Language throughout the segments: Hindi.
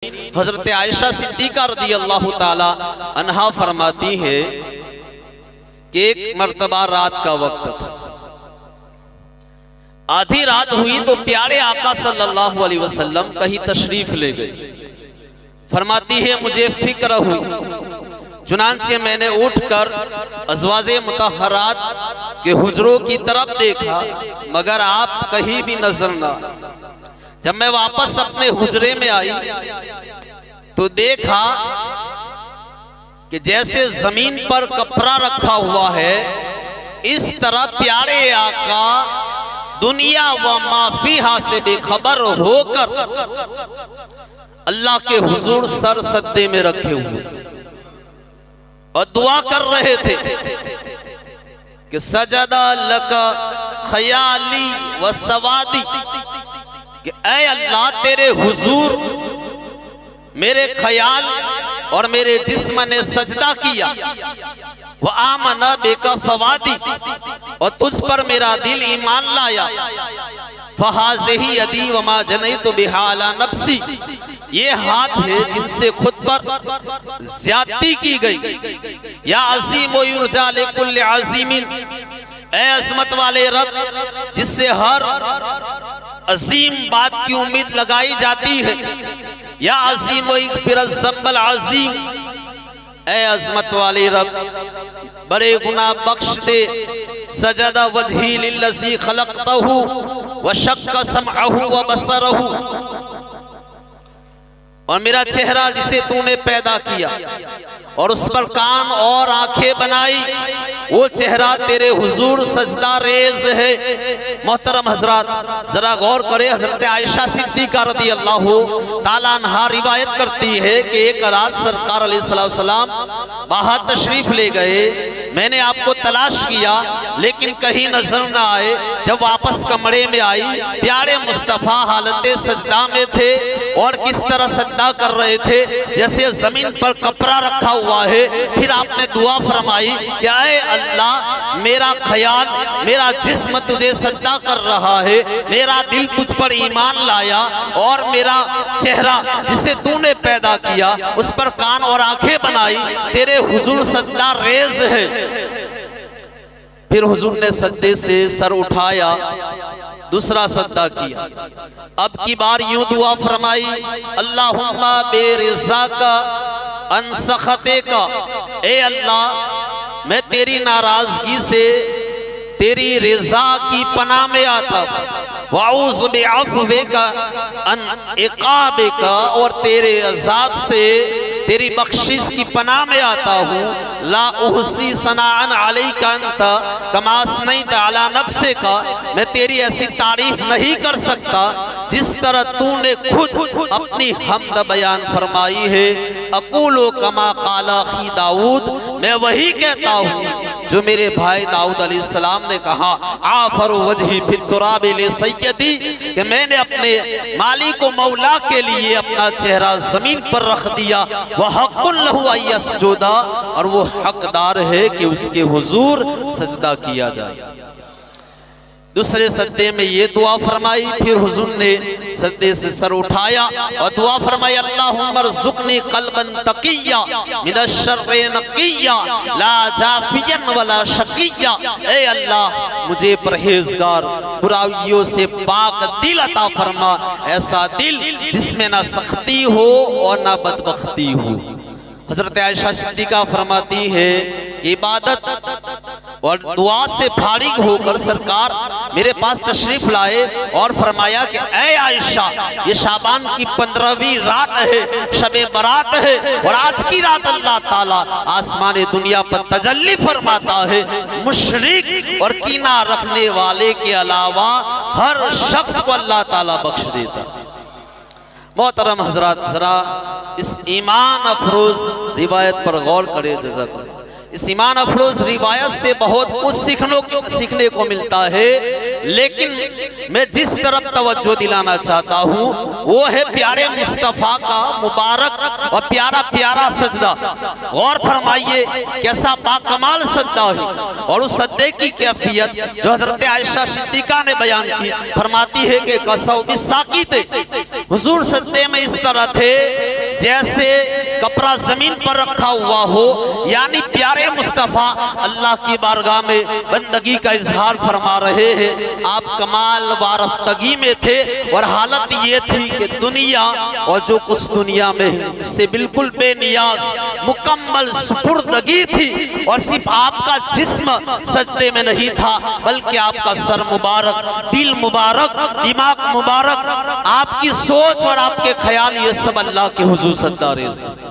हजरत आयशा सिद्दीका रज़ी अल्लाह ताला अन्हा फरमाती है कि एक मर्तबा रात का वक्त था, आधी रात हुई तो प्यारे आका सल्लल्लाहु अलैहि वसल्लम कहीं तशरीफ ले गए। फरमाती है मुझे फिक्र हुई, चुनांचे मैंने उठकर अज़वाजे मुतहरात के हुजरों की तरफ देखा मगर आप कहीं भी नजर ना। जब मैं वापस अपने हुजरे में आई तो देखा कि जैसे जमीन पर कपड़ा रखा हुआ है इस तरह प्यारे आका दुनिया व माफिहा से बेखबर होकर अल्लाह के हुजूर सर सद्दे में रखे हुए और दुआ कर रहे थे कि सजदा लका खयाली व सवादी, कि ऐ अल्लाह तेरे हुजूर मेरे ख्याल और मेरे जिस्म ने सजदा किया, वह आमना बेका फवादी, और तुझ पर मेरा दिल ईमान लाया। फहाज़िही यदी वमा जनैतु बिहा अला नफ्सी, ये हाथ है जिनसे खुद पर ज्यादती की गई। या अज़ीम व युरजा लिकुल्लि अज़ीमिन, ऐ अज़मत वाले रब जिससे हर अजीम बात की उम्मीद लगाई जाती है। या अजीम ज़म्बल अजीम, ऐ अज़मत वाले रब बड़े गुनाह बख्श दे। सजदा वजही लिल्लज़ी खलक़तहु व शक्का समअहु व बसरहु, और मेरा चेहरा जिसे तूने पैदा किया और उस पर कान और आंखें बनाई, वो चेहरा तेरे हुजूर सजदा रेज है। मोहतरम हजरात जरा गौर करें, हजरत आयशा सिद्दीका रज़ी अल्लाह ताला अन्हा रिवायत करती है कि एक रात सरकार अलैहिस्सलाम बाहर तशरीफ ले गए, मैंने आपको तलाश किया लेकिन कहीं नजर न आए। जब वापस कमरे में आई प्यारे मुस्तफ़ा हालत सजदा में थे और किस तरह सजदा कर रहे थे जैसे जमीन पर कपड़ा रखा हुआ है। फिर आपने दुआ फरमाई कि ऐ अल्लाह मेरा ख्याल मेरा जिस्म तुझे सजदा कर रहा है, मेरा दिल तुझ पर ईमान लाया और मेरा चेहरा जिसे तूने पैदा किया उस पर कान और आंखें बनाई, तेरे हुजूर सजदा रेज है। फिर हुजूर ने सजदे से सर उठाया, दूसरा सजदा किया। अब की बार यूं दुआ फरमाई, अल्लाहुम्मा बेरिज़ा का अन सखते का, ए अल्लाह मैं तेरी नाराजगी से तेरी रिजा की पनाह में आता हूँ। वाऊज़ु बिअफ़्विका अन इक़ाबिका, और तेरे अज़ाब से तेरी बख्शिश की पनाह में आता हूँ। ला उहसी सनाअन अलैका अंता कमा असनैता अला नफ्सिका, मैं तेरी ऐसी तारीफ नहीं कर सकता जिस तरह तूने खुद अपनी हमद बयान फरमाई है। अक़ूलु कमा क़ाला अख़ी दाऊद, मैं वही कहता हूँ जो मेरे भाई दाऊद अलैहिस्सलाम ने कहा, आफर वजही फित तुराबि ले सय्यदी, कि मैंने अपने मालिक व मौला के लिए अपना चेहरा जमीन पर रख दिया। वह हक़्क़ुन लहू अन यसजुदा, और वो हकदार है कि उसके हुजूर सजदा किया जाए। दूसरे सजदे में ये दुआ फरमाई। फिर हुजूर ने सजदे से सर उठाया और दुआ फरमाई, अल्लाहुम्मा रज़ुक़नी क़ल्बन तक़िय्या मिनश शर्रि नक़िय्या ला जाफ़ियन वला शक़िय्या, ए अल्लाह मुझे परहेज़गार बुराइयों से पाक दिल अता फरमा, ऐसा दिल जिसमें ना सख्ती हो और ना बदबख्ती हो। हज़रत आयशा सिद्दीका फरमाती है कि इबादत और दुआ से फारिग होकर सरकार मेरे पास तशरीफ लाए और फरमाया कि ऐ आयशा, ये शाबान की 15वीं रात है, शबे बरात है, और आज की रात अल्लाह ताला आसमान दुनिया पर तजल्ली फरमाता है। मुशरिक और कीना रखने वाले के अलावा हर शख्स को अल्लाह ताला बख्श देता है। मोहतरम हजरात जरा इस ईमान अफरोज रिवायत पर गौर करें। जज़ाकल्लाह। इस ईमान अफरोज रिवायत से बहुत कुछ सीखने को मिलता है, लेकिन मैं जिस तरफ तवज्जो दिलाना चाहता हूँ वो है प्यारे मुस्तफ़ा का मुबारक और प्यारा प्यारा सजदा। गौर फरमाइए कैसा बाकमाल सजदा है, और उस सजदे की कैफियत जो हजरत आयशा सिद्दीका ने बयान की, फरमाती है कि कसौ बिसाकी थे, हुजूर सजदे में इस तरह थे जैसे कपड़ा जमीन पर रखा हुआ हो, यानी प्यारे मुस्तफ़ा अल्लाह की बारगाह में बंदगी का इजहार फरमा रहे हैं। आप कमाल वारफ्तगी में थे और हालत ये थी कि दुनिया और जो कुछ दुनिया में है उससे बिल्कुल बेनियाज मुकम्मल सुपुर्दगी थी, और सिर्फ आपका जिस्म सजदे में नहीं था बल्कि आपका सर मुबारक, दिल मुबारक, दिमाग मुबारक, आपकी सोच और आपके ख्याल ये सब अल्लाह के हुजूर सजदा रेज़ थे।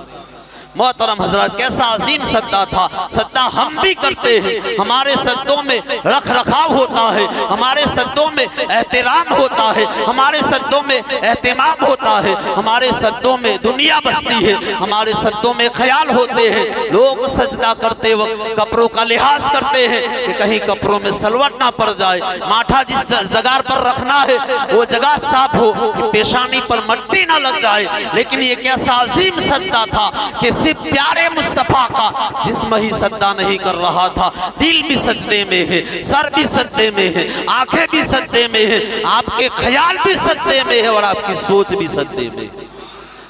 मोहतरम हजरत कैसा अजीम सजदा था। सजदा हम भी करते हैं, हमारे सजदों में रख रखाव होता है, हमारे सजदों में एहतराम होता है, हमारे सजदों में एहतमाम होता है, हमारे सजदों में दुनिया बसती है, हमारे सजदों में ख्याल होते हैं। लोग सजदा करते वक्त कपड़ों का लिहाज करते हैं कि कहीं कपड़ों में सलवट ना पड़ जाए, माथा जिस जगह पर रखना है वो जगह साफ हो, पेशानी पर मट्टी ना लग जाए। लेकिन ये कैसा अजीम सजदा था कि सिर्फ प्यारे मुस्तफ़ा का जिस्म ही सजदा नहीं कर रहा था, दिल भी सजदे में है, सर भी सजदे में है, आंखें भी सजदे में है, आपके ख्याल भी सजदे में है और आपकी सोच भी सजदे में है।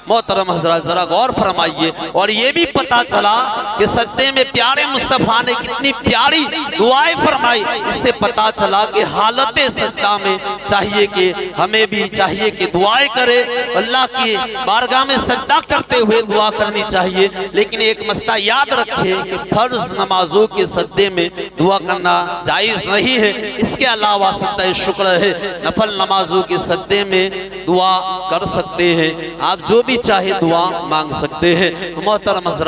मोहतरम हजरत जरा गौर फरमाइए, और ये भी पता चला कि सजदे में प्यारे मुस्तफ़ा ने कितनी प्यारी दुआएं फरमाई। इससे पता चला कि हालत सजदा में चाहिए कि हमें भी चाहिए कि दुआएं करें, अल्लाह की बारगाह में सजदा करते हुए दुआ करनी चाहिए। लेकिन एक मसला याद रखें कि फर्ज नमाजों के सजदे में दुआ करना जायज़ नहीं है, इसके अलावा सजदा शुक्र है, नफल नमाजों के सजदे में दुआ कर सकते हैं, आप जो भी चाहे दुआ मांग सकते हैं। मोहतरम हज़रात